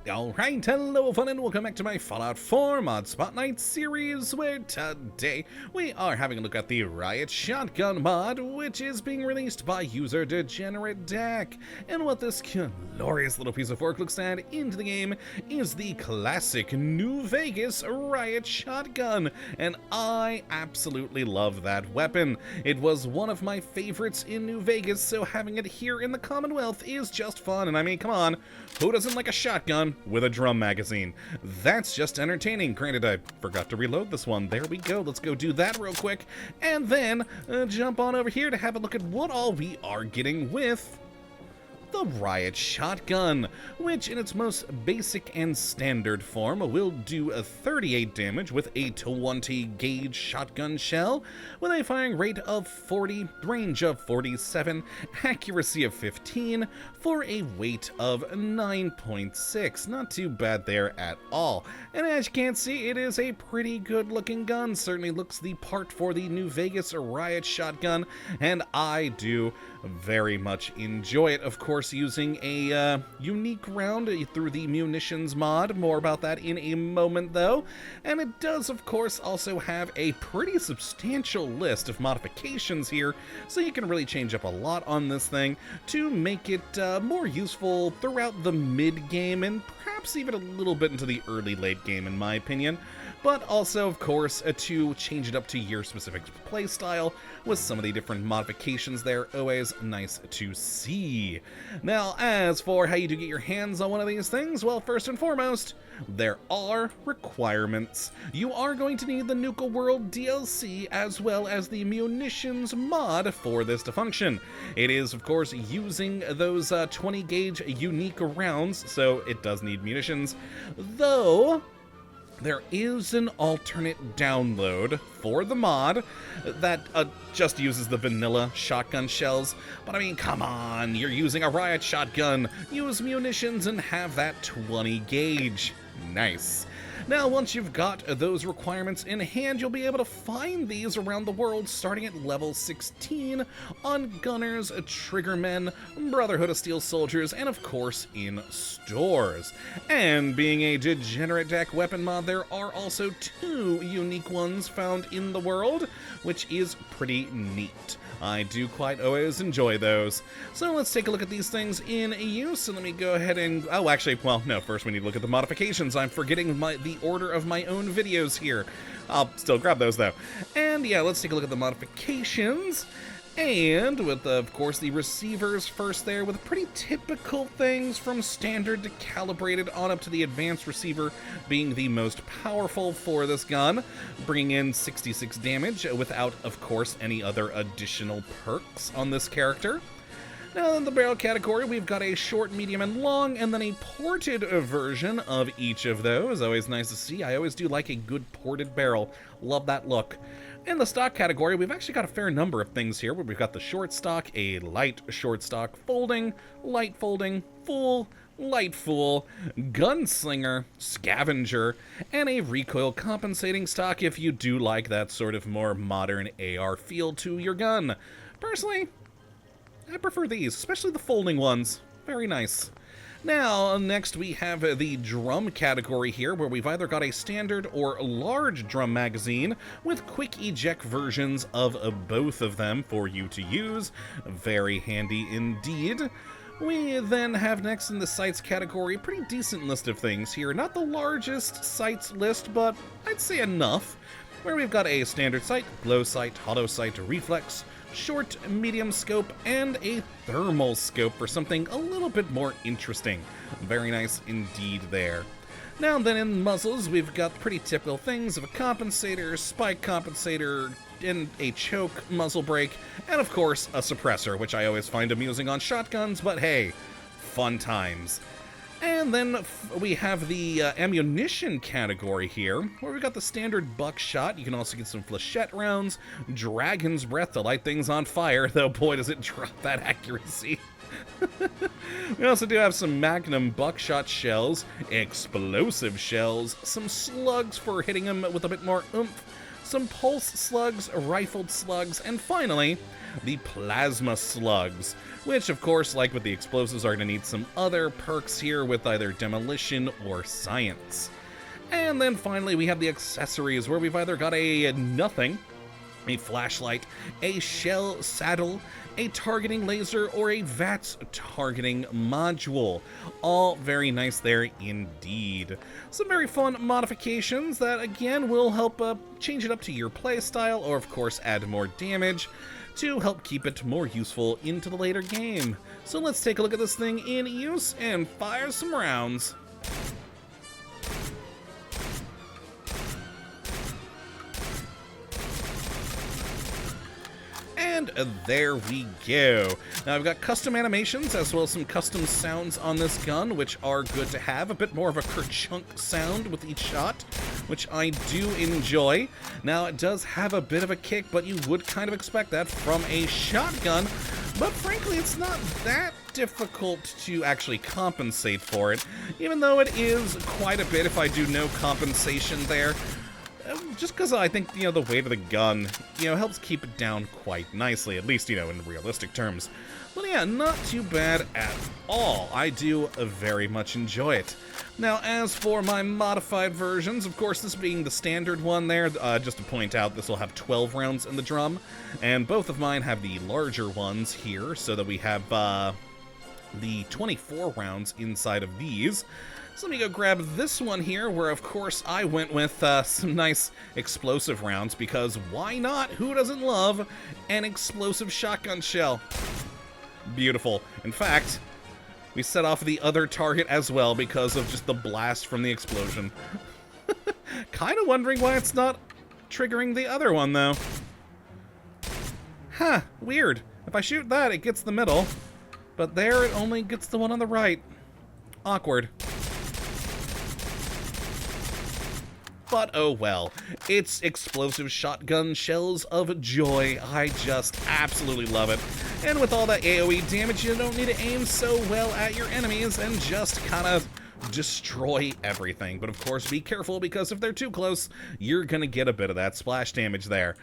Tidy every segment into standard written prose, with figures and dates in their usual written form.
Alright, hello fun and welcome back to my Fallout 4 Mod Spotlight series, where today we are having a look at the Riot Shotgun mod, which is being released by user Degenerate Dak. And what this glorious little piece of work looks at into the game is the classic New Vegas Riot Shotgun, and I absolutely love that weapon. It was one of my favorites in New Vegas, so having it here in the Commonwealth is just fun, and I mean, come on, who doesn't like a shotgun with a drum magazine? That's just entertaining. Granted, I forgot to reload this one. There we go. Let's go do that real quick, and then jump on over here to have a look at what all we are getting with the Riot Shotgun, which in its most basic and standard form will do a 38 damage with a 20 gauge shotgun shell, with a firing rate of 40, range of 47, accuracy of 15, for a weight of 9.6. Not too bad there at all. And as you can see, it is a pretty good looking gun. Certainly looks the part for the New Vegas Riot Shotgun, and I do very much enjoy it. Of course, using a unique round through the munitions mod. More about that in a moment though. And it does of course also have a pretty substantial list of modifications here, so you can really change up a lot on this thing to make it more useful throughout the mid-game and perhaps even a little bit into the early-late game in my opinion. But also, of course, to change it up to your specific playstyle with some of the different modifications there. Always nice to see. Now, as for how you do get your hands on one of these things, well, first and foremost, there are requirements. You are going to need the Nuka World DLC as well as the munitions mod for this to function. It is, of course, using those 20 gauge unique rounds, so it does need munitions, though there is an alternate download for the mod that just uses the vanilla shotgun shells. But I mean, come on, you're using a Riot Shotgun. Use munitions and have that 20 gauge. Nice. Now, once you've got those requirements in hand, you'll be able to find these around the world starting at level 16 on Gunners, Triggermen, Brotherhood of Steel Soldiers, and of course in stores. And being a Degenerate Dak weapon mod, there are also 2 unique ones found in the world, which is pretty neat. I do quite always enjoy those. So let's take a look at these things in use, and let me go ahead and, oh actually, well no, first we need to look at the modifications. I'm forgetting the order of my own videos here. I'll still grab those though. And yeah, let's take a look at the modifications. And with, of course, the receivers first there, with pretty typical things from standard to calibrated on up to the advanced receiver being the most powerful for this gun, bringing in 66 damage without, of course, any other additional perks on this character. Now in the barrel category, we've got a short, medium, and long, and then a ported version of each of those. Always nice to see. I always do like a good ported barrel. Love that look. In the stock category, we've actually got a fair number of things here, where we've got the short stock, a light short stock, folding, light folding, full, light full, gunslinger, scavenger, and a recoil compensating stock if you do like that sort of more modern AR feel to your gun. Personally, I prefer these, especially the folding ones. Very nice. Now, next we have the drum category here, where we've either got a standard or large drum magazine with quick eject versions of both of them for you to use. Very handy indeed. We then have next in the sights category a pretty decent list of things here. Not the largest sights list, but I'd say enough. Where we've got a standard sight, glow sight, hollow sight, reflex, short, medium scope, and a thermal scope for something a little bit more interesting. Very nice indeed there. Now then in muzzles, we've got pretty typical things of a compensator, spike compensator, and a choke muzzle brake, and of course a suppressor, which I always find amusing on shotguns, but hey, fun times. And then we have the ammunition category here, where we've got the standard buckshot. You can also get some flechette rounds, dragon's breath to light things on fire, though boy does it drop that accuracy. We also do have some magnum buckshot shells, explosive shells, some slugs for hitting them with a bit more oomph, some pulse slugs, rifled slugs, and finally, the plasma slugs, which of course, like with the explosives, are going to need some other perks here with either demolition or science. And then finally we have the accessories, where we've either got a nothing, a flashlight, a shell saddle, a targeting laser, or a VATS targeting module. All very nice there indeed. Some very fun modifications that again will help change it up to your playstyle, or of course add more damage to help keep it more useful into the later game. So let's take a look at this thing in use and fire some rounds. And there we go. Now I've got custom animations as well as some custom sounds on this gun, which are good to have. A bit more of a kerchunk sound with each shot, which I do enjoy. Now it does have a bit of a kick, but you would kind of expect that from a shotgun. But frankly, it's not that difficult to actually compensate for it, even though it is quite a bit if I do no compensation there. Just because I think, the weight of the gun, helps keep it down quite nicely, at least, in realistic terms. But yeah, not too bad at all. I do very much enjoy it. Now, as for my modified versions, of course, this being the standard one there, just to point out, this will have 12 rounds in the drum, and both of mine have the larger ones here, so that we have the 24 rounds inside of these. So let me go grab this one here, where of course I went with some nice explosive rounds, because why not? Who doesn't love an explosive shotgun shell? Beautiful. In fact, we set off the other target as well because of just the blast from the explosion. Kind of wondering why it's not triggering the other one, though. Huh, weird. If I shoot that, it gets the middle, but there it only gets the one on the right. Awkward. But oh well, it's explosive shotgun shells of joy. I just absolutely love it. And with all that AoE damage, you don't need to aim so well at your enemies and just kind of destroy everything. But of course, be careful, because if they're too close, you're gonna get a bit of that splash damage there.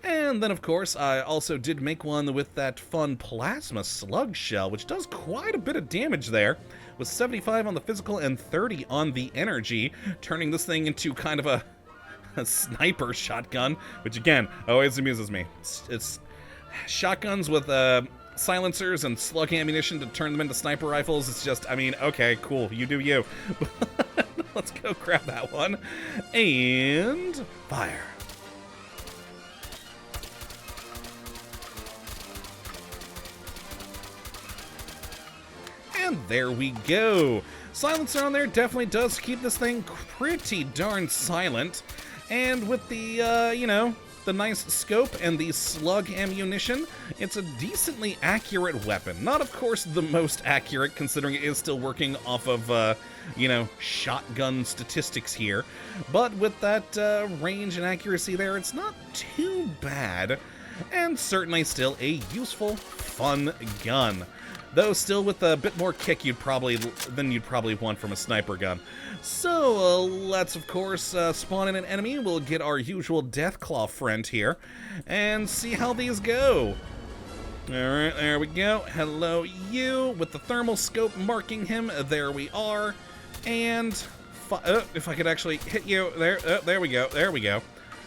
And then, of course, I also did make one with that fun plasma slug shell, which does quite a bit of damage there, with 75 on the physical and 30 on the energy, turning this thing into kind of a sniper shotgun, which, again, always amuses me. It's shotguns with silencers and slug ammunition to turn them into sniper rifles. It's just, I mean, okay, cool, you do you. Let's go grab that one, and fire. And there we go. Silencer on there definitely does keep this thing pretty darn silent. And with the, the nice scope and the slug ammunition, it's a decently accurate weapon. Not, of course, the most accurate, considering it is still working off of, shotgun statistics here. But with that range and accuracy there, it's not too bad. And certainly still a useful, fun gun. Though still with a bit more kick than you'd probably want from a sniper gun. So let's of course spawn in an enemy. We'll get our usual Deathclaw friend here and see how these go. Alright, there we go. Hello, you, with the thermal scope marking him. There we are. And if I could actually hit you. There we go. There we go.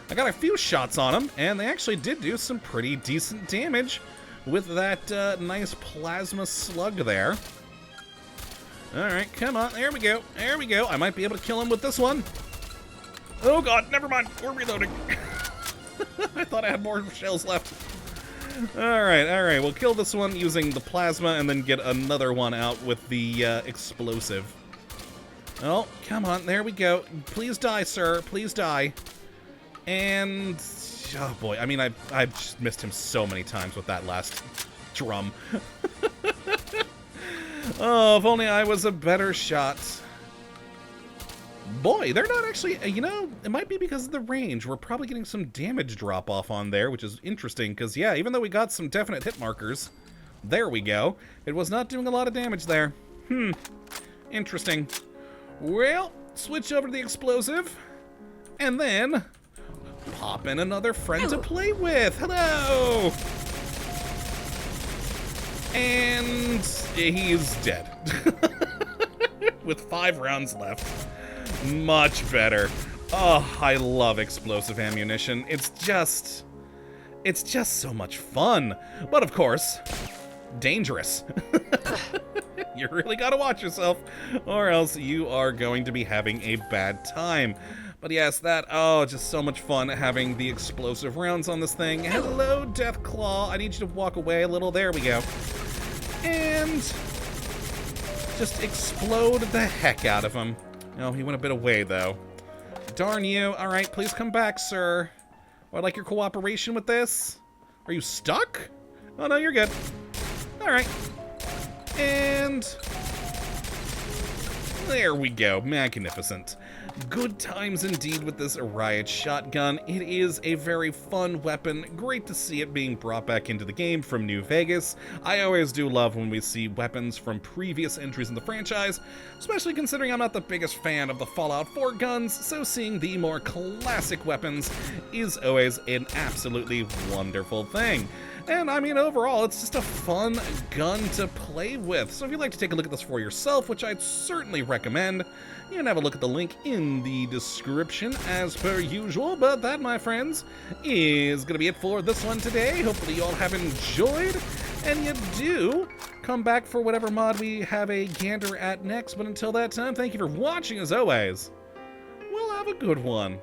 I got a few shots on him, and they actually did do some pretty decent damage with that nice plasma slug there. Alright, come on. There we go. There we go. I might be able to kill him with this one. Oh god, never mind. We're reloading. I thought I had more shells left. Alright. We'll kill this one using the plasma and then get another one out with the explosive. Oh, come on. There we go. Please die, sir. Please die. And oh boy, I mean, I've just missed him so many times with that last drum. Oh, if only I was a better shot. Boy, they're not actually, it might be because of the range. We're probably getting some damage drop off on there, which is interesting, because yeah, even though we got some definite hit markers, there we go, it was not doing a lot of damage there. Interesting. Well, switch over to the explosive, and then pop in another friend to play with. Hello! And he's dead. With 5 rounds left. Much better. Oh, I love explosive ammunition. It's just so much fun. But of course, dangerous. You really gotta watch yourself, or else you are going to be having a bad time. But yes, just so much fun having the explosive rounds on this thing. Hello, Deathclaw. I need you to walk away a little. There we go. And just explode the heck out of him. Oh, he went a bit away, though. Darn you. All right, please come back, sir. Oh, I'd like your cooperation with this. Are you stuck? Oh, no, you're good. All right. And there we go. Magnificent. Good times indeed with this Riot Shotgun. It is a very fun weapon. Great to see it being brought back into the game from New Vegas. I always do love when we see weapons from previous entries in the franchise, especially considering I'm not the biggest fan of the Fallout 4 guns, so seeing the more classic weapons is always an absolutely wonderful thing. And I mean, overall, it's just a fun gun to play with. So if you'd like to take a look at this for yourself, which I'd certainly recommend, you can have a look at the link in the description as per usual. But that, my friends, is going to be it for this one today. Hopefully you all have enjoyed, and you do come back for whatever mod we have a gander at next. But until that time, thank you for watching as always. We'll have a good one.